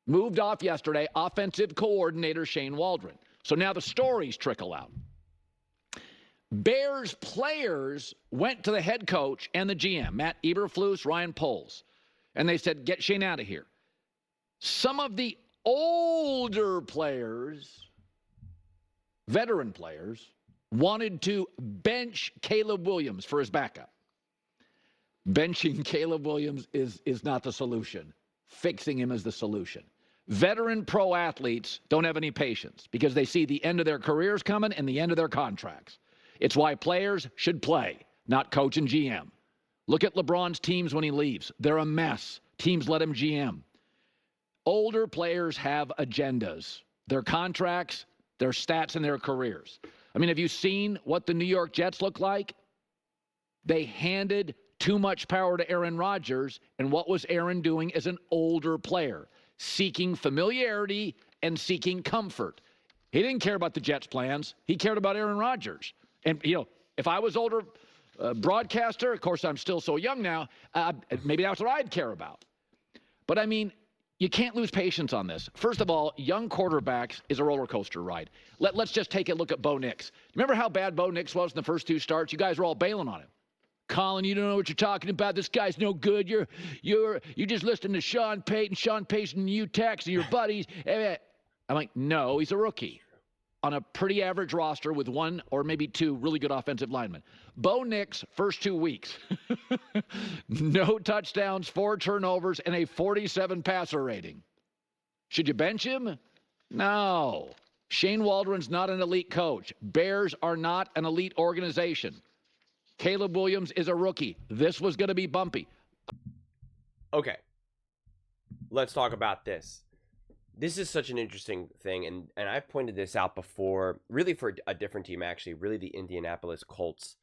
moved off yesterday, offensive coordinator Shane Waldron. So now the stories trickle out. Bears players went to the head coach and the GM, Matt Eberflus, Ryan Poles, and they said, get Shane out of here. Some of the older players, veteran players, wanted to bench Caleb Williams for his backup. Benching Caleb Williams is not the solution. Fixing him is the solution. Veteran pro athletes don't have any patience because they see the end of their careers coming and the end of their contracts. It's why players should play, not coach and GM. Look at LeBron's teams when he leaves. They're a mess. Teams let him GM. Older players have agendas. Their contracts, their stats, and their careers. I mean, have you seen what the New York Jets look like? They handed too much power to Aaron Rodgers, and what was Aaron doing as an older player? Seeking familiarity and seeking comfort. He didn't care about the Jets' plans. He cared about Aaron Rodgers. And, you know, if I was older broadcaster, of course, I'm still so young now, maybe that's what I'd care about. But, I mean, you can't lose patience on this. First of all, young quarterbacks is a roller coaster ride. Let's just take a look at Bo Nix. Remember how bad Bo Nix was in the first two starts? You guys were all bailing on him. Colin, you don't know what you're talking about. This guy's no good. You just listen to Sean Payton, and you text and your buddies. I'm like, no, he's a rookie on a pretty average roster with one or maybe two really good offensive linemen. Bo Nix, first 2 weeks, no touchdowns, 4 turnovers, and a 47 passer rating. Should you bench him? No. Shane Waldron's not an elite coach. Bears are not an elite organization. Caleb Williams is a rookie. This was going to be bumpy. Okay. Let's talk about this. This is such an interesting thing, and I've pointed this out before, really for a different team, actually, really the Indianapolis Colts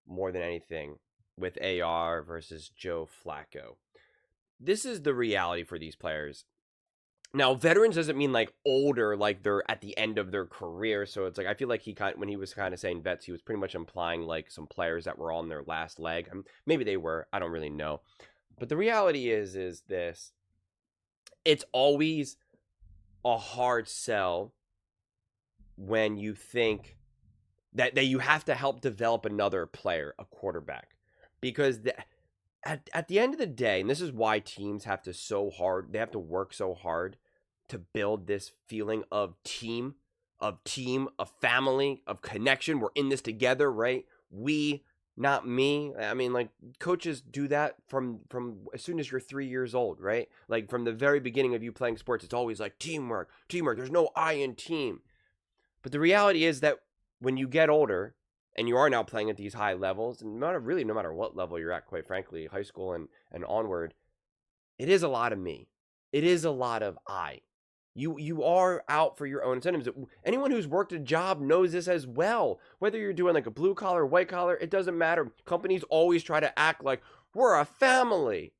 more than anything, with AR versus Joe Flacco. This is the reality for these players. Now, veterans doesn't mean like older, like they're at the end of their career. So it's like, I feel like when he was kind of saying vets, he was pretty much implying like some players that were on their last leg. Maybe they were, I don't really know. But the reality is this: it's always a hard sell when you think that you have to help develop another player, a quarterback, because at the end of the day, and this is why teams have to work so hard to build this feeling of team, of family, of connection. We're in this together, right? We, not me. I mean, like, coaches do that from as soon as you're 3 years old, right? Like, from the very beginning of you playing sports, it's always like teamwork. There's no I in team. But the reality is that when you get older and you are now playing at these high levels, and no matter what level you're at, quite frankly, high school and onward, it is a lot of me. It is a lot of I. You are out for your own incentives. Anyone who's worked a job knows this as well. Whether you're doing like a blue collar, white collar, it doesn't matter. Companies always try to act like we're a family.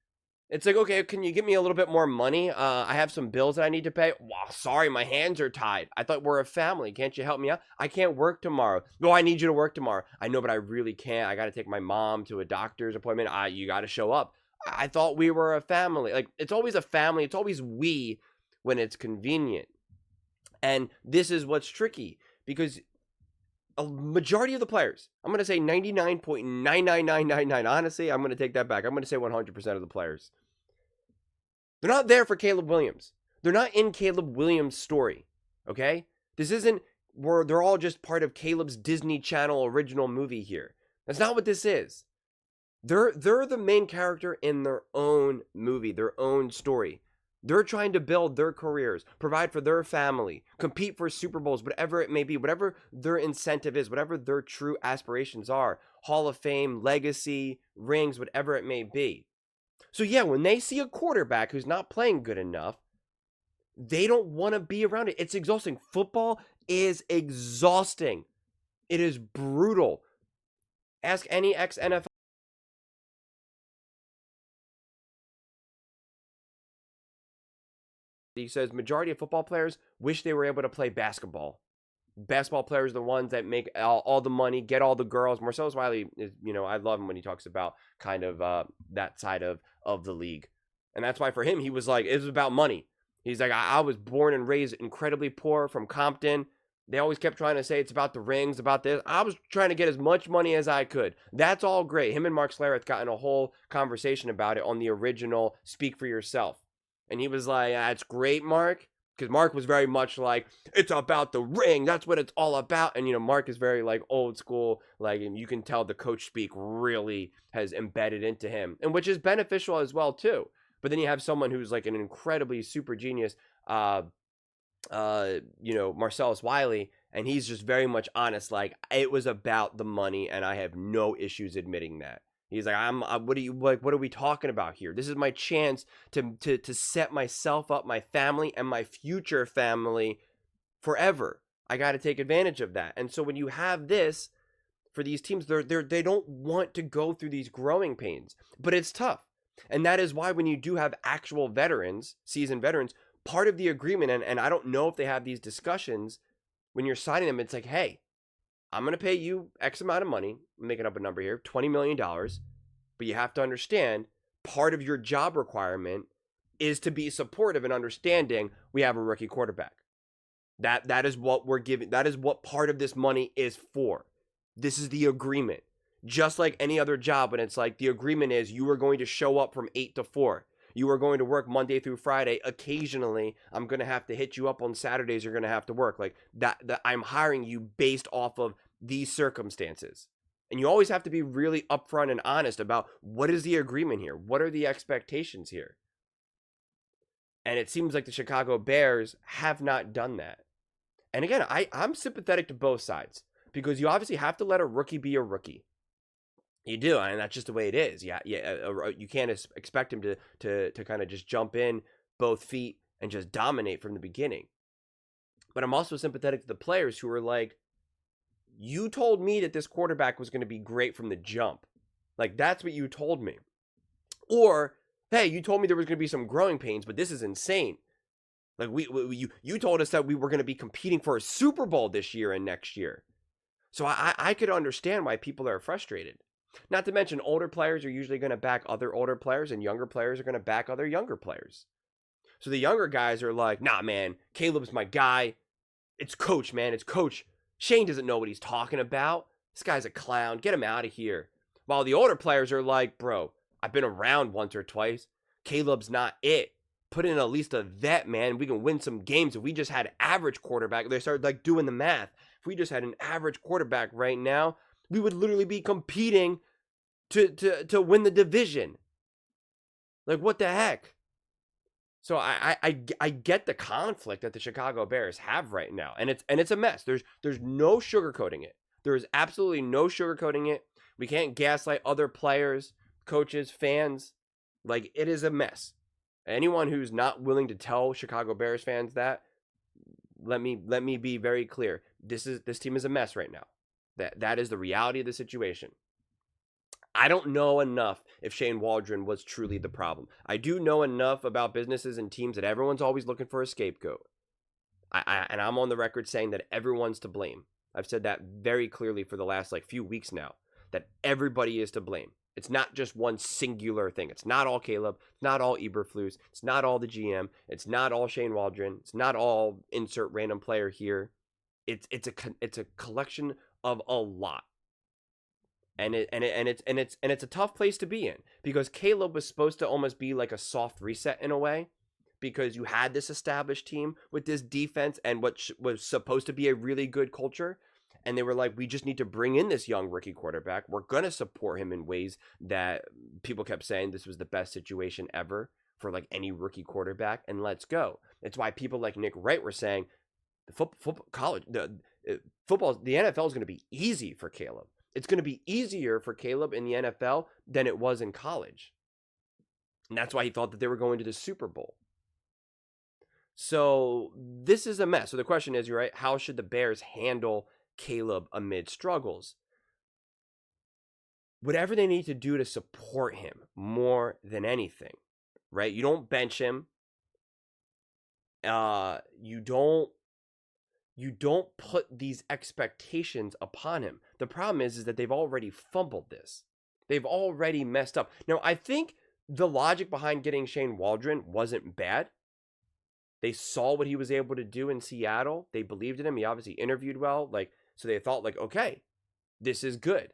It's like, okay, can you give me a little bit more money? I have some bills that I need to pay. Wow, sorry, my hands are tied. I thought we're a family. Can't you help me out? I can't work tomorrow. No, I need you to work tomorrow. I know, but I really can't. I got to take my mom to a doctor's appointment. You got to show up. I thought we were a family. Like, it's always a family. It's always we when it's convenient. And this is what's tricky, because a majority of the players, I'm going to say 99.99999, honestly, I'm going to take that back. I'm going to say 100% of the players, they're not there for Caleb Williams. They're not in Caleb Williams' story, okay? This isn't where they're all just part of Caleb's Disney Channel original movie here. That's not what this is. They're the main character in their own movie, their own story. They're trying to build their careers, provide for their family, compete for Super Bowls, whatever it may be, whatever their incentive is, whatever their true aspirations are, Hall of Fame, legacy, rings, whatever it may be. So yeah, when they see a quarterback who's not playing good enough, they don't want to be around it. It's exhausting. Football is exhausting. It is brutal. Ask any ex-NFL. He says majority of football players wish they were able to play basketball. Basketball players are the ones that make all the money, get all the girls. Marcellus Wiley is, I love him when he talks about kind of that side of the league. And that's why for him, he was like, it was about money. He's like, I was born and raised incredibly poor from Compton. They always kept trying to say it's about the rings, about this. I was trying to get as much money as I could. That's all great. Him and Mark Schlereth got in a whole conversation about it on the original Speak for Yourself. And he was like, that's great, Mark. Because Mark was very much like, it's about the ring. That's what it's all about. And, Mark is very, like, old school. Like, and you can tell the coach speak really has embedded into him. And which is beneficial as well, too. But then you have someone who's, like, an incredibly super genius, Marcellus Wiley, and he's just very much honest. Like, it was about the money, and I have no issues admitting that. He's like, what are we talking about here? This is my chance to set myself up, my family, and my future family forever. I got to take advantage of that. And so when you have this for these teams, they don't want to go through these growing pains, but it's tough. And that is why when you do have actual veterans, seasoned veterans, part of the agreement, and I don't know if they have these discussions when you're signing them, it's like, hey, I'm going to pay you X amount of money, I'm making up a number here, $20 million, but you have to understand part of your job requirement is to be supportive and understanding we have a rookie quarterback. That is what we're giving. That is what part of this money is for. This is the agreement. Just like any other job, and it's like the agreement is you are going to show up from 8 to 4. You are going to work Monday through Friday. Occasionally, I'm going to have to hit you up on Saturdays. You're going to have to work. Like that I'm hiring you based off of these circumstances. And you always have to be really upfront and honest about what is the agreement here? What are the expectations here? And it seems like the Chicago Bears have not done that. And again, I'm sympathetic to both sides because you obviously have to let a rookie be a rookie. You do, and that's just the way it is. Yeah, you can't expect him to kind of just jump in both feet and just dominate from the beginning. But I'm also sympathetic to the players who are like, you told me that this quarterback was going to be great from the jump. Like, that's what you told me. Or, hey, you told me there was going to be some growing pains, but this is insane. Like, you told us that we were going to be competing for a Super Bowl this year and next year. So I could understand why people are frustrated. Not to mention, older players are usually going to back other older players, and younger players are going to back other younger players. So the younger guys are like, nah, man, Caleb's my guy. It's coach, man. It's coach. Shane doesn't know what he's talking about. This guy's a clown. Get him out of here. While the older players are like, bro, I've been around once or twice. Caleb's not it. Put in at least a vet, man. We can win some games. If we just had average quarterback, they started like doing the math. If we just had an average quarterback right now, we would literally be competing to win the division. Like, what the heck? So I get the conflict that the Chicago Bears have right now, and it's a mess. There's no sugarcoating it. There is absolutely no sugarcoating it. We can't gaslight other players, coaches, fans. Like, it is a mess. Anyone who's not willing to tell Chicago Bears fans that, let me be very clear. This team is a mess right now. That is the reality of the situation. I don't know enough if Shane Waldron was truly the problem. I do know enough about businesses and teams that everyone's always looking for a scapegoat. And I'm on the record saying that everyone's to blame. I've said that very clearly for the last few weeks now, that everybody is to blame. It's not just one singular thing. It's not all Caleb. It's not all Eberflus. It's not all the GM. It's not all Shane Waldron. It's not all insert random player here. It's a collection of a lot. And it's a tough place to be in, because Caleb was supposed to almost be like a soft reset in a way, because you had this established team with this defense and what was supposed to be a really good culture. And they were like, we just need to bring in this young rookie quarterback. We're going to support him in ways that people kept saying this was the best situation ever for any rookie quarterback. And let's go. It's why people like Nick Wright were saying the football, the NFL is going to be easy for Caleb. It's going to be easier for Caleb in the NFL than it was in college. And that's why he thought that they were going to the Super Bowl. So this is a mess. So the question is, you're right, how should the Bears handle Caleb amid struggles? Whatever they need to do to support him more than anything, right? You don't bench him. You don't put these expectations upon him. The problem is that they've already fumbled this. They've already messed up. Now, I think the logic behind getting Shane Waldron wasn't bad. They saw what he was able to do in Seattle. They believed in him. He obviously interviewed well. So they thought okay, this is good.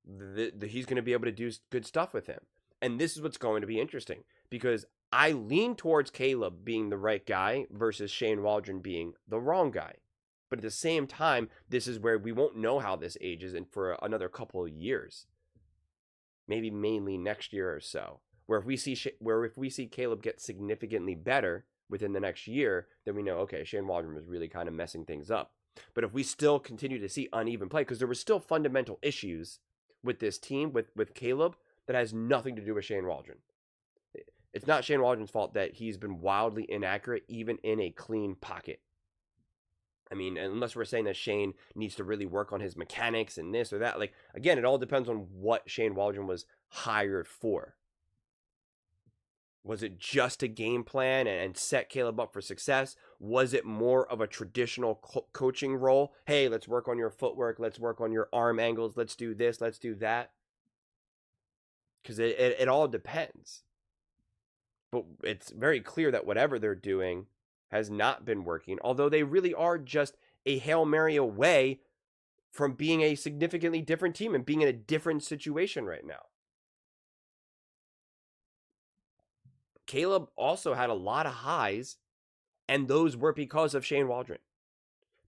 He's going to be able to do good stuff with him. And this is what's going to be interesting, because I lean towards Caleb being the right guy versus Shane Waldron being the wrong guy. But at the same time, this is where we won't know how this ages and for another couple of years. Maybe mainly next year or so. Where if we see Caleb get significantly better within the next year, then we know, okay, Shane Waldron was really kind of messing things up. But if we still continue to see uneven play, because there were still fundamental issues with this team, with Caleb, that has nothing to do with Shane Waldron. It's not Shane Waldron's fault that he's been wildly inaccurate, even in a clean pocket. I mean, unless we're saying that Shane needs to really work on his mechanics and this or that. Again, it all depends on what Shane Waldron was hired for. Was it just a game plan and set Caleb up for success? Was it more of a traditional coaching role? Hey, let's work on your footwork. Let's work on your arm angles. Let's do this. Let's do that. Because it all depends. But it's very clear that whatever they're doing has not been working, although they really are just a Hail Mary away from being a significantly different team and being in a different situation right now. Caleb also had a lot of highs, and those were because of Shane Waldron,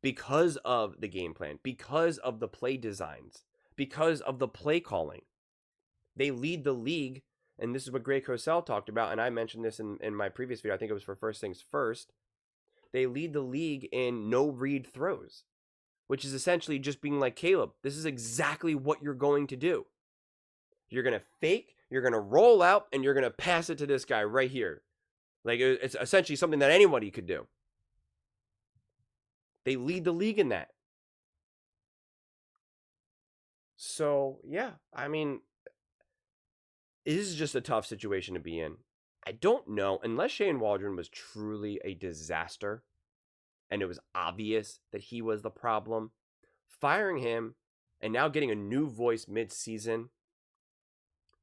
because of the game plan, because of the play designs, because of the play calling. They lead the league, and this is what Greg Cosell talked about, and I mentioned this in my previous video. I think it was for First Things First. They lead the league in no-read throws, which is essentially just being like, Caleb, this is exactly what you're going to do. You're going to fake, you're going to roll out, and you're going to pass it to this guy right here. It's essentially something that anybody could do. They lead the league in that. So, yeah, I mean, this is just a tough situation to be in. I don't know, unless Shane Waldron was truly a disaster and it was obvious that he was the problem, firing him and now getting a new voice mid-season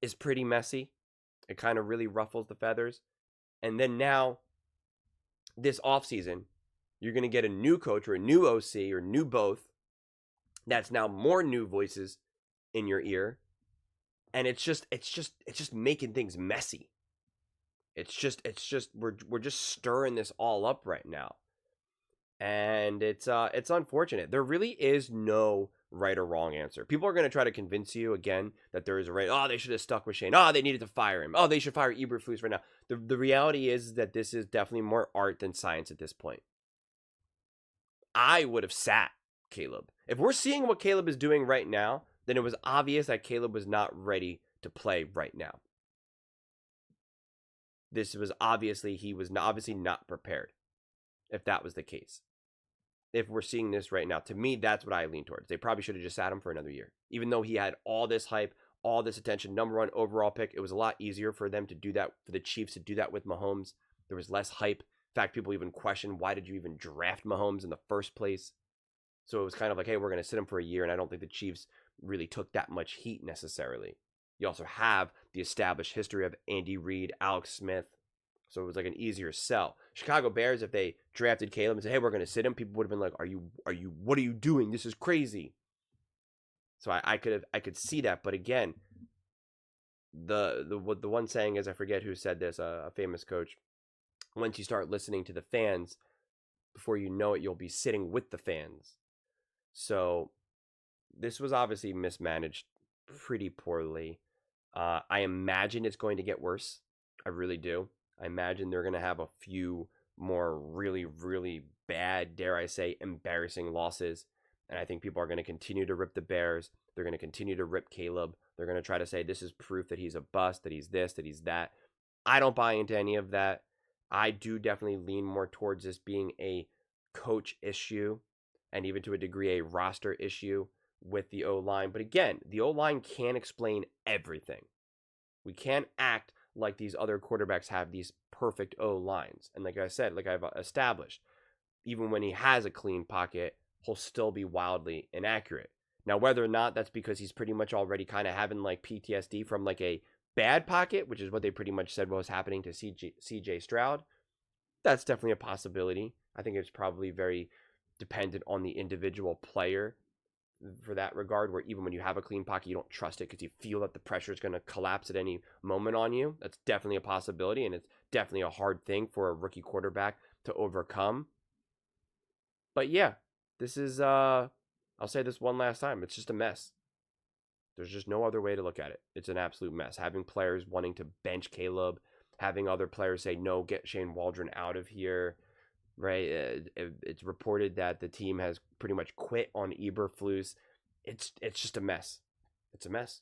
is pretty messy. It kind of really ruffles the feathers. And then now, this offseason, you're going to get a new coach or a new OC or new both. That's now more new voices in your ear. And it's just making things messy. It's just we're just stirring this all up right now. And it's unfortunate. There really is no right or wrong answer. People are going to try to convince you again that there is a right. Oh, they should have stuck with Shane. Oh, they needed to fire him. Oh, they should fire Eberflus right now. The reality is that this is definitely more art than science at this point. I would have sat Caleb. If we're seeing what Caleb is doing right now, then it was obvious that Caleb was not ready to play right now. This was he was obviously not prepared, if that was the case. If we're seeing this right now, to me, that's what I lean towards. They probably should have just sat him for another year. Even though he had all this hype, all this attention, #1 overall pick, it was a lot easier for them to do that, for the Chiefs to do that with Mahomes. There was less hype. In fact, people even questioned, why did you even draft Mahomes in the first place? So it was kind of like, hey, we're going to sit him for a year, and I don't think the Chiefs really took that much heat necessarily. You also have the established history of Andy Reid, Alex Smith. So it was like an easier sell. Chicago Bears, if they drafted Caleb and said, hey, we're going to sit him, people would have been like, what are you doing? This is crazy. So I could see that. But again, the one saying is, I forget who said this, a famous coach, once you start listening to the fans, before you know it, you'll be sitting with the fans. So this was obviously mismanaged pretty poorly. I imagine it's going to get worse. I really do. I imagine they're going to have a few more really, really bad, dare I say, embarrassing losses. And I think people are going to continue to rip the Bears. They're going to continue to rip Caleb. They're going to try to say this is proof that he's a bust, that he's this, that he's that. I don't buy into any of that. I do definitely lean more towards this being a coach issue and even to a degree a roster issue with the O-line. But again, the O-line can't explain everything. We can't act like these other quarterbacks have these perfect O-lines. And like I said, like I've established, even when he has a clean pocket, he'll still be wildly inaccurate. Now, whether or not that's because he's pretty much already kind of having like PTSD from like a bad pocket, which is what they pretty much said was happening to CJ Stroud, That's definitely a possibility. I think it's probably very dependent on the individual player for that regard, where even when you have a clean pocket, you don't trust it because you feel that the pressure is going to collapse at any moment on you. That's definitely a possibility, and it's definitely a hard thing for a rookie quarterback to overcome. But yeah, this is, I'll say this one last time, it's just a mess. There's just no other way to look at it. It's an absolute mess. Having players wanting to bench Caleb, having other players say, no, get Shane Waldron out of here, right? It's reported that the team has pretty much quit on Eberflus. It's just a mess. It's a mess.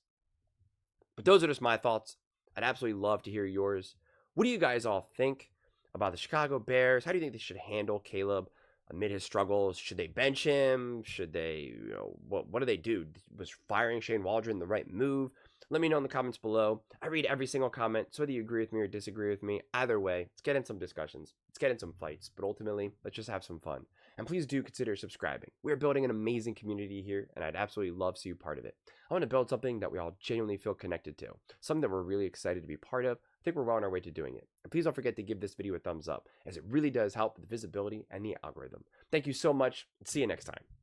But those are just my thoughts. I'd absolutely love to hear yours. What do you guys all think about the Chicago Bears? How do you think they should handle Caleb amid his struggles? Should they bench him? Should they, what do they do? Was firing Shane Waldron the right move? Let me know in the comments below. I read every single comment, so whether you agree with me or disagree with me, either way, let's get in some discussions. Let's get in some fights, but ultimately, let's just have some fun. And please do consider subscribing. We're building an amazing community here, and I'd absolutely love to see you part of it. I want to build something that we all genuinely feel connected to, something that we're really excited to be part of. I think we're well on our way to doing it. And please don't forget to give this video a thumbs up, as it really does help with the visibility and the algorithm. Thank you so much. See you next time.